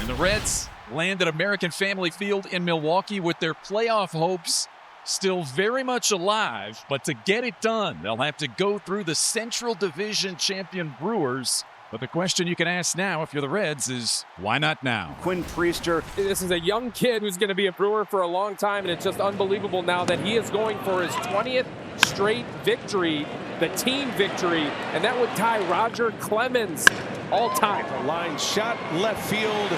And the Reds land at American Family Field in Milwaukee with their playoff hopes still very much alive. But to get it done, they'll have to go through the Central Division champion Brewers. But the question you can ask now, if you're the Reds, is why not now? Quinn Priester. This is a young kid who's going to be a Brewer for a long time, and it's just unbelievable now that he is going for his 20th straight victory, the team victory, and that would tie Roger Clemens all time. A line shot left field.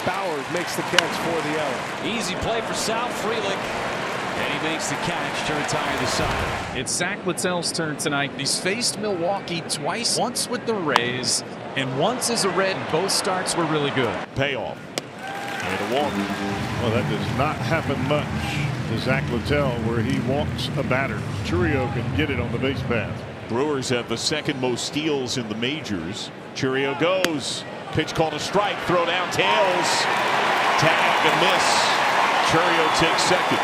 Bowers makes the catch for the out. Easy play for Sal Frelick. And he makes the catch to retire the side. It's Zach Littell's turn tonight. He's faced Milwaukee twice, once with the Rays and once as a Red. Both starts were really good. Payoff. And a walk. Well, that does not happen much to Zach Littell where he walks a batter. Churio can get it on the base path. Brewers have the second most steals in the majors. Churio goes. Pitch called a strike. Throw down, tails. Tag, a miss. Churio takes second.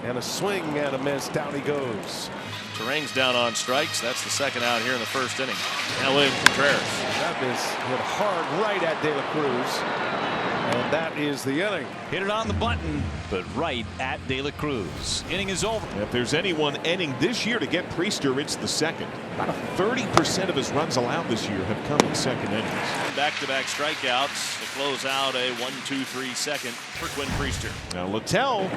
And a swing and a miss. Down he goes. Terang's down on strikes. That's the second out here in the first inning. Now William Contreras. That is hit hard right at De La Cruz. And that is the inning. Hit it on the button, but right at De La Cruz. Inning is over. If there's any one inning this year to get Priester, it's the second. About 30% of his runs allowed this year have come in second innings. Back-to-back strikeouts to close out a 1-2-3 second for Quinn Priester. Now Littell,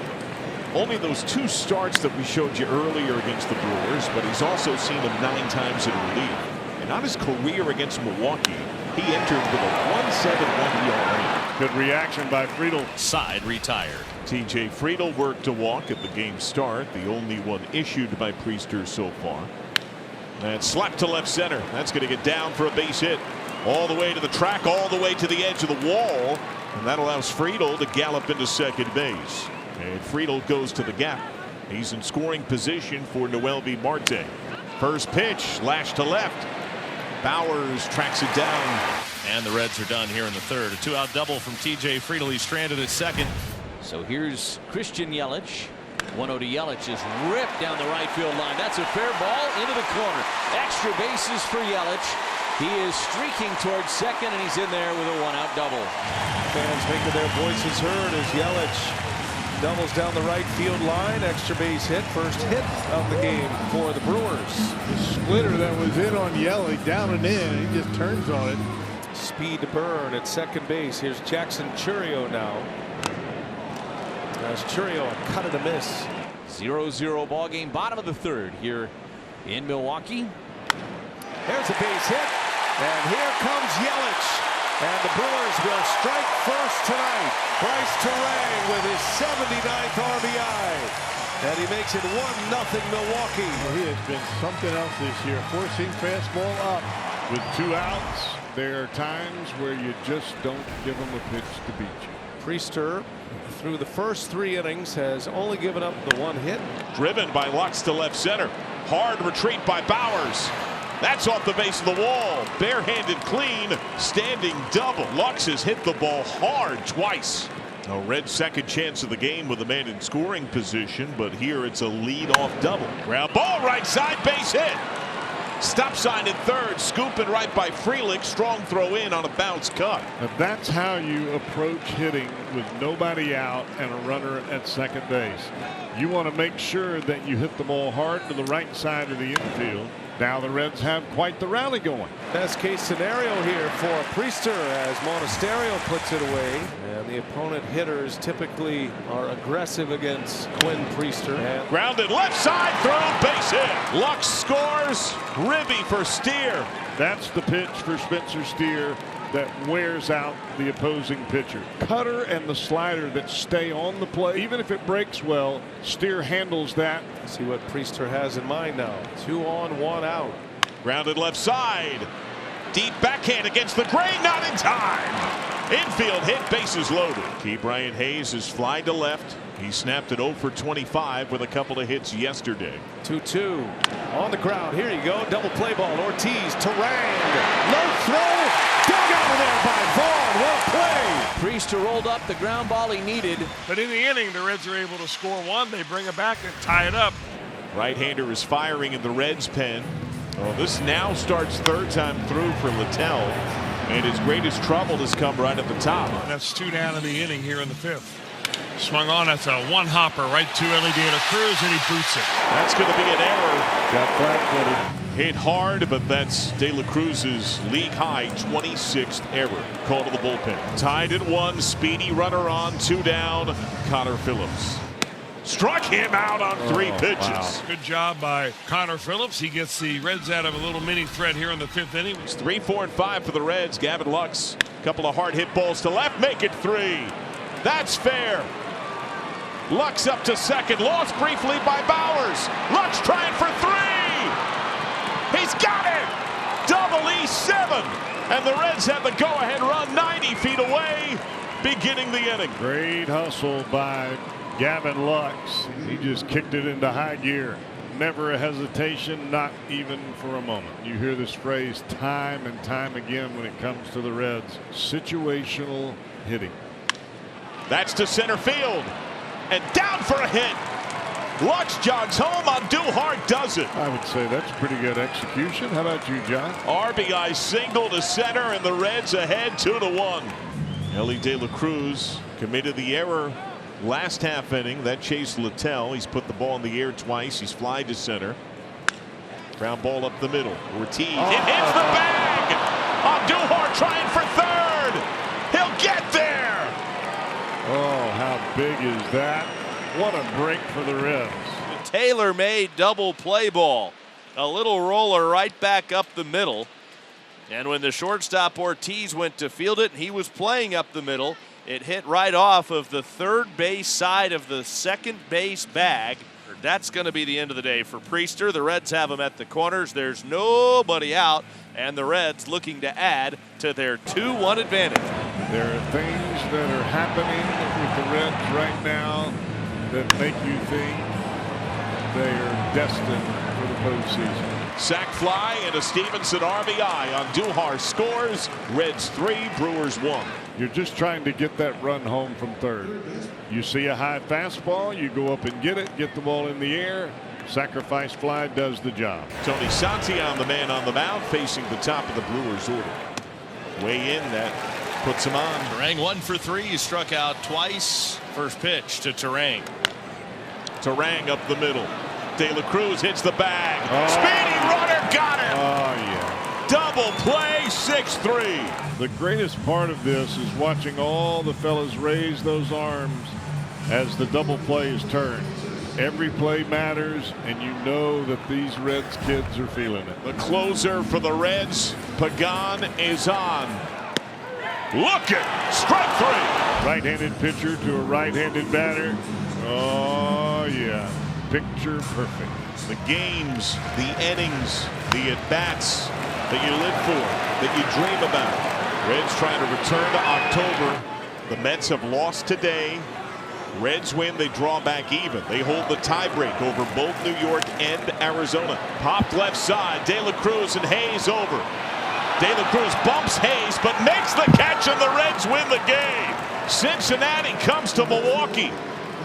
only those two starts that we showed you earlier against the Brewers, but he's also seen them 9 times in relief. And on his career against Milwaukee, he entered with a 1.71 ERA. Good reaction by Friedl. Side retired. TJ Friedl worked a walk at the game start, the only one issued by Priester so far. And slapped to left center. That's going to get down for a base hit. All the way to the track, all the way to the edge of the wall. And that allows Friedl to gallop into second base. And Friedl goes to the gap. He's in scoring position for Noelvi Marte. First pitch, lashed to left. Bowers tracks it down. And the Reds are done here in the third. A 2-out double from TJ Friedl. He's stranded at second. So here's Christian Yelich. 1-0 to Yelich is ripped down the right field line. That's a fair ball into the corner. Extra bases for Yelich. He is streaking towards second, and he's in there with a 1-out double. Fans making their voices heard as Yelich doubles down the right field line. Extra base hit. First hit of the game for the Brewers. The splitter that was in on Yelich down and in. He just turns on it. Speed to burn at second base. Here's Jackson Churio now. As Churio, a cut and a miss. 0-0 ball game, bottom of the third here in Milwaukee. There's a base hit, and here comes Yelich, and the Brewers will strike first tonight. Bryce Terang with his 79th RBI, and he makes it 1-0 Milwaukee. He has been something else this year. Forcing fastball up with 2 outs. There are times where you just don't give him a pitch to beat you. Priester, through the first 3 innings, has only given up the 1 hit. Driven by Lux to left center. Hard retreat by Bowers. That's off the base of the wall. Barehanded clean. Standing double. Lux has hit the ball hard twice. A Red second chance of the game with a man in scoring position, but here it's a lead-off double. Ground ball right side, base hit. Stop sign at third, scooping right by Frelick. Strong throw in on a bounce cut. Now that's how you approach hitting with nobody out and a runner at second base. You want to make sure that you hit the ball hard to the right side of the infield. Now the Reds have quite the rally going. Best case scenario here for Priester as Monasterio puts it away. And the opponent hitters typically are aggressive against Quinn Priester. And grounded left side, throw, base hit. Lux scores. Ribby for Steer. That's the pitch for Spencer Steer that wears out the opposing pitcher. Cutter and the slider that stay on the plate. Even if it breaks well, Steer handles that. See what Priester has in mind now. 2 on, 1 out. Grounded left side. Deep backhand against the grain, not in time. Infield hit, bases loaded. Key Brian Hayes is fly to left. He snapped it 0 for 25 with a couple of hits yesterday. 2-2 on the ground. Here you go. Double play ball. Ortiz, Terang. Low throw. Dug out of there by Vaughn. Well played. Priester rolled up the ground ball he needed. But in the inning, the Reds are able to score 1. They bring it back and tie it up. Right-hander is firing in the Reds' pen. Oh, this now starts third time through for Littell. And his greatest trouble has come right at the top. That's 2 down in the inning here in the 5th. Swung on, that's a one-hopper right to Ellie De La Cruz, and he boots it. That's going to be an error. Got flat-footed. Hit hard, but that's De La Cruz's league-high 26th error. Call to the bullpen. Tied at 1, speedy runner on, 2 down, Connor Phillips. Struck him out on 3 pitches. Wow. Good job by Connor Phillips. He gets the Reds out of a little mini threat here in the 5th inning. It's 3, 4, and 5 for the Reds. Gavin Lux, couple of hard hit balls to left, make it 3. That's fair. Lux up to second, lost briefly by Bowers. Lux trying for 3. He's got it. Double E7, and the Reds have the go-ahead run 90 feet away, beginning the inning. Great hustle by Gavin Lux. He just kicked it into high gear. Never a hesitation, not even for a moment. You hear this phrase time and time again when it comes to the Reds. Situational hitting. That's to center field, and down for a hit. Lux jogs home on Duhart, does it. I would say that's pretty good execution. How about you, John? RBI single to center, and the Reds ahead 2-1. Ellie De La Cruz committed the error last half inning. That chased Littell. He's put the ball in the air twice. He's flied to center. Ground ball up the middle. Ortiz. It hits the bag on Duhart, trying for third. He'll get there. Oh, how big is that? What a break for the Reds. Tailor-made double play ball. A little roller right back up the middle. And when the shortstop Ortiz went to field it, he was playing up the middle. It hit right off of the third base side of the second base bag. That's going to be the end of the day for Priester. The Reds have him at the corners. There's nobody out, and the Reds looking to add to their 2-1 advantage. There are things that are happening with the Reds right now that make you think they are destined for the postseason. Sac fly and a Stevenson RBI on Duhart. Scores. Reds 3, Brewers 1. You're just trying to get that run home from third. You see a high fastball, you go up and get it, get the ball in the air. Sacrifice fly does the job. Tony Santillan, the man on the mound, facing the top of the Brewers order. Way in, that puts him on. Turang 1 for 3. He struck out twice. First pitch to Turang. Turang up the middle. De La Cruz hits the bag. Speedy runner, got him. Oh, yeah. Double play, 6-3. The greatest part of this is watching all the fellas raise those arms as the double play is turned. Every play matters, and you know that these Reds kids are feeling it. The closer for the Reds, Pagan, is on. Look at strike 3. Right-handed pitcher to a right-handed batter. Oh, yeah. Picture perfect. The games, the innings, the at-bats that you live for, that you dream about. Reds trying to return to October. The Mets have lost today. Reds win, they draw back even. They hold the tiebreak over both New York and Arizona. Popped left side, De La Cruz and Hayes over. De La Cruz bumps Hayes, but makes the catch, and the Reds win the game. Cincinnati comes to Milwaukee.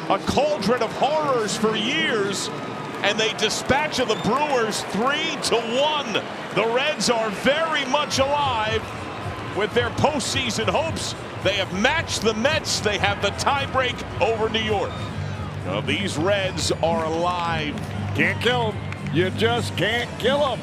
A cauldron of horrors for years, and they dispatch of the Brewers 3-1. The Reds are very much alive with their postseason hopes. They have matched the Mets. They have the tiebreak over New York. Now, these Reds are alive. Can't kill them. You just can't kill them.